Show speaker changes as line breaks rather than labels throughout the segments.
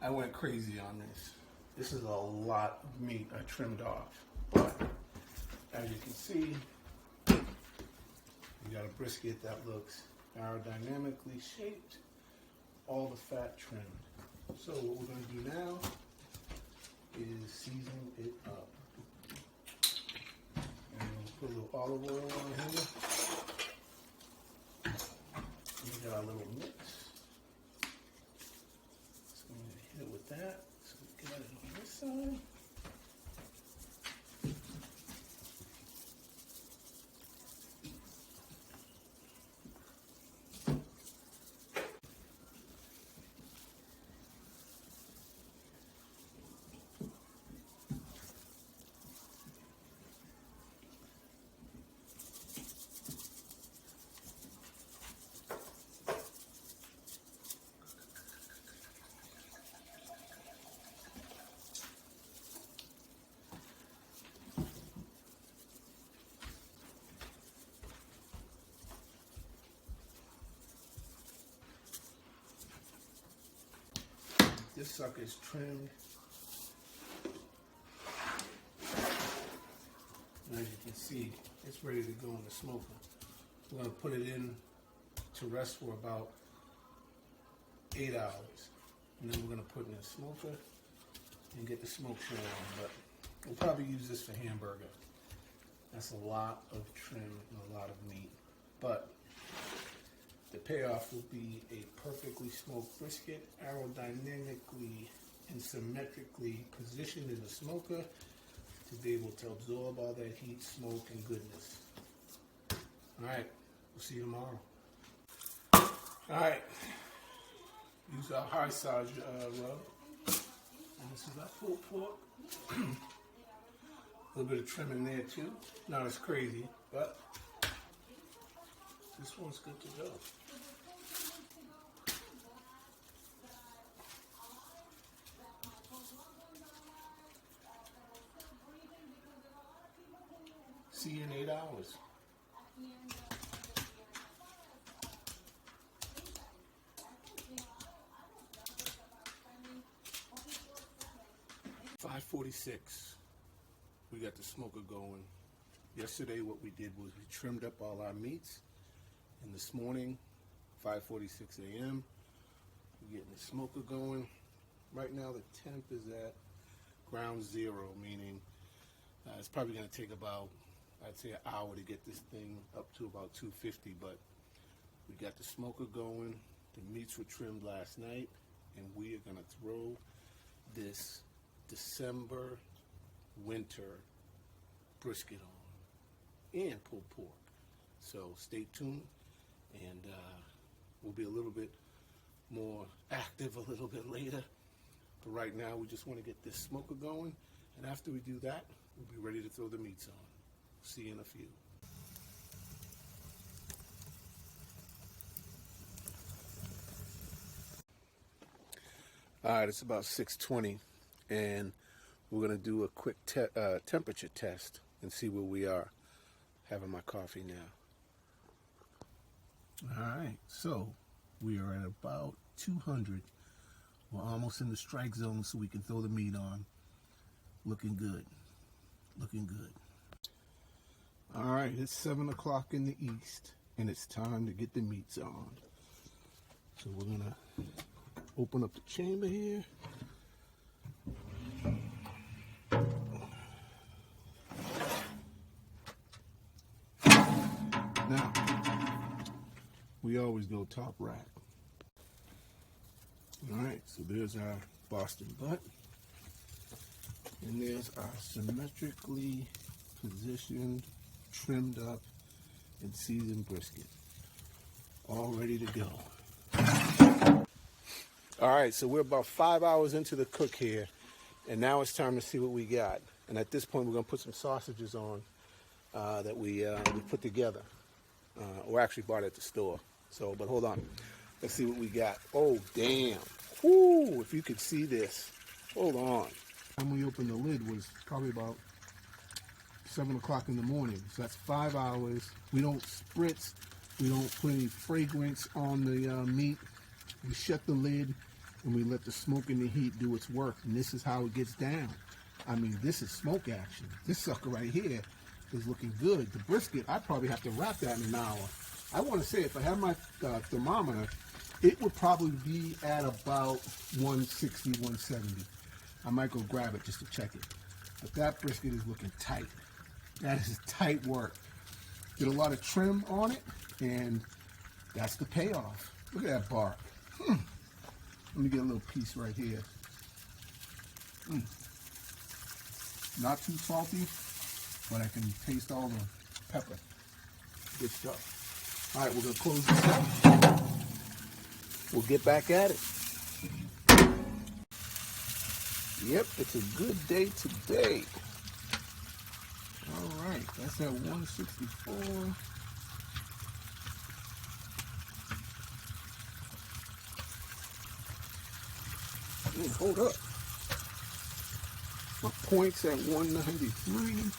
I went crazy on this. This is a lot of meat I trimmed off. But as you can see, we got a brisket that looks aerodynamically shaped, all the fat trimmed. So what we're going to do now is season it up. And we'll put a little olive oil on here. We got our little mix. So I'm going to hit it with that. So we got it on this side. This sucker is trimmed. And as you can see, it's ready to go in the smoker. We're going to put it in to rest for about 8 hours. And then we're going to put it in the smoker and get the smoke show on. But we'll probably use this for hamburger. That's a lot of trim and a lot of meat. But the payoff will be a perfectly smoked brisket, aerodynamically and symmetrically positioned in the smoker to be able to absorb all that heat, smoke, and goodness. All right, we'll see you tomorrow. All right, use our high size rub. And this is our pulled pork. A little bit of trim in there too. Not as crazy, but this one's good to go. See you in 8 hours. $5.46. We got the smoker going. Yesterday what we did was we trimmed up all our meats. And this morning, 5:46 a.m., we're getting the smoker going. Right now the temp is at ground zero, meaning it's probably going to take about, I'd say, an hour to get this thing up to about 250, but we got the smoker going. The meats were trimmed last night, and we are going to throw this December winter brisket on and pulled pork. So stay tuned, and we'll be a little bit more active a little bit later. But right now, we just want to get this smoker going, and after we do that, we'll be ready to throw the meats on. See you in a few. All right, it's about 6:20, and we're going to do a quick temperature test and see where we are. Having my coffee now. All right, so we are at about 200. We're almost in the strike zone, so we can throw the meat on. Looking good. Looking good. All right, it's 7 o'clock in the east, and it's time to get the meats on. So we're gonna open up the chamber here. Now, we always go top rack. All right, so there's our Boston butt, and there's our symmetrically positioned, trimmed up, and seasoned brisket, all ready to go. All right, so we're about 5 hours into the cook here, and now it's time to see what we got. And at this point, we're gonna put some sausages on that we put together, or actually bought at the store. So, but hold on, let's see what we got. Oh, damn! Whoo! If you could see this, hold on. When we opened the lid was probably about 7 o'clock in the morning. So that's 5 hours. We don't spritz. We don't put any fragrance on the meat. We shut the lid, and we let the smoke and the heat do its work. And this is how it gets down. I mean, this is smoke action. This sucker right here is looking good. The brisket, I probably have to wrap that in an hour. I want to say if I have my thermometer, it would probably be at about 160, 170. I might go grab it just to check it. But that brisket is looking tight. That is tight work. Did a lot of trim on it, and that's the payoff. Look at that bark. Let me get a little piece right here. Not too salty, but I can taste all the pepper. Good stuff. All right, we're going to close this up. We'll get back at it. Yep, it's a good day today. All right, that's at 164. Hold up. My point's at 193.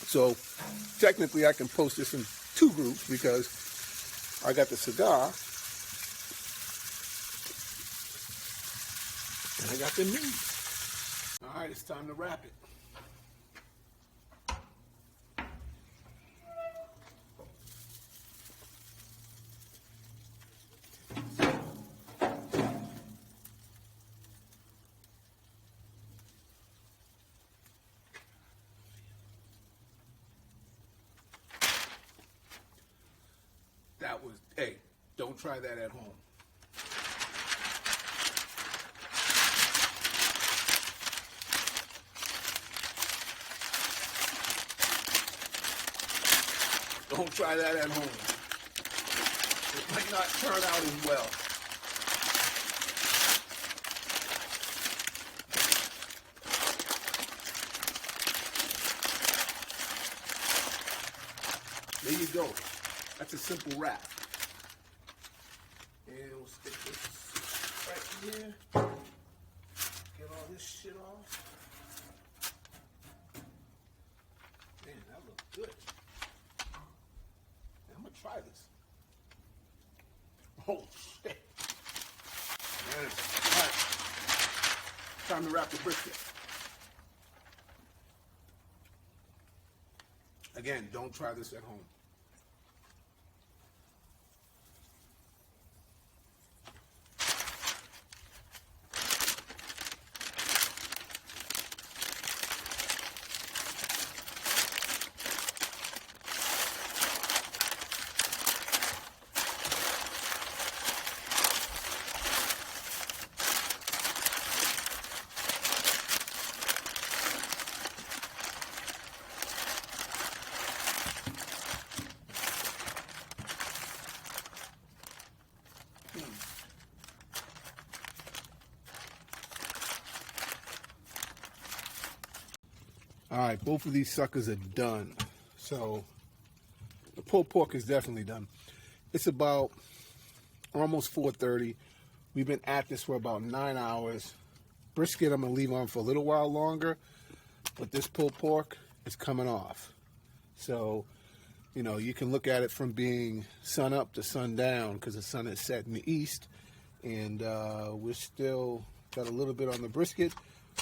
So technically I can post this in two groups because I got the cigar and I got the meat. All right, it's time to wrap it. That was, hey, don't try that at home. Don't try that at home. It might not turn out as well. There you go. That's a simple wrap. And we'll stick this right here. Get all this shit off. Man, that looks good. I'm gonna try this. Oh shit. Man. All right. Time to wrap the brisket. Again, don't try this at home. All right, both of these suckers are done. So the pulled pork is definitely done. It's about almost 4:30. We've been at this for about 9 hours. Brisket I'm gonna leave on for a little while longer, but this pulled pork is coming off. So, you know, you can look at it from being sun up to sun down because the sun is set in the east, and we're still got a little bit on the brisket.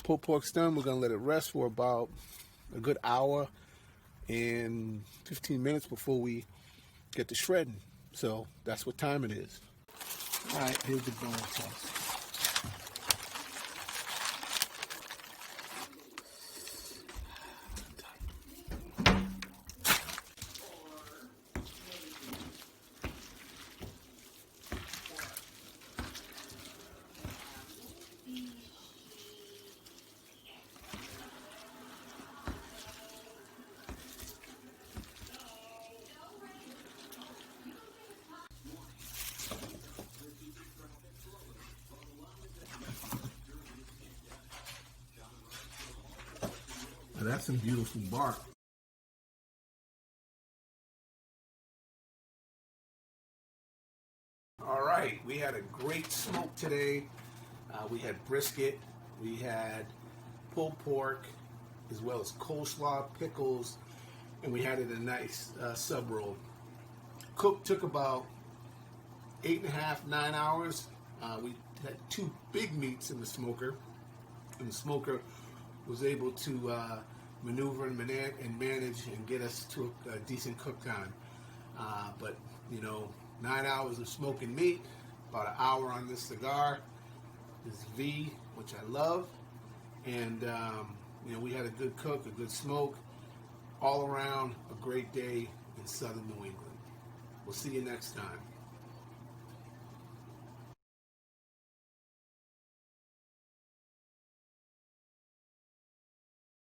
Pulled pork's done. We're gonna let it rest for about a good hour and 15 minutes before we get to shredding. So that's what time it is. All right, here's the bone sauce. Now that's some beautiful bark. All right, we had a great smoke today. We had brisket, we had pulled pork, as well as coleslaw, pickles, and we had it in a nice sub roll. Cook took about 8.5, 9 hours. We had 2 big meats in the smoker, and the smoker was able to maneuver and manage and get us to a decent cook time. But you know, 9 hours of smoking meat, about an hour on this cigar, this V, which I love, and you know, we had a good cook, a good smoke, all around a great day in southern New England. We'll see you next time.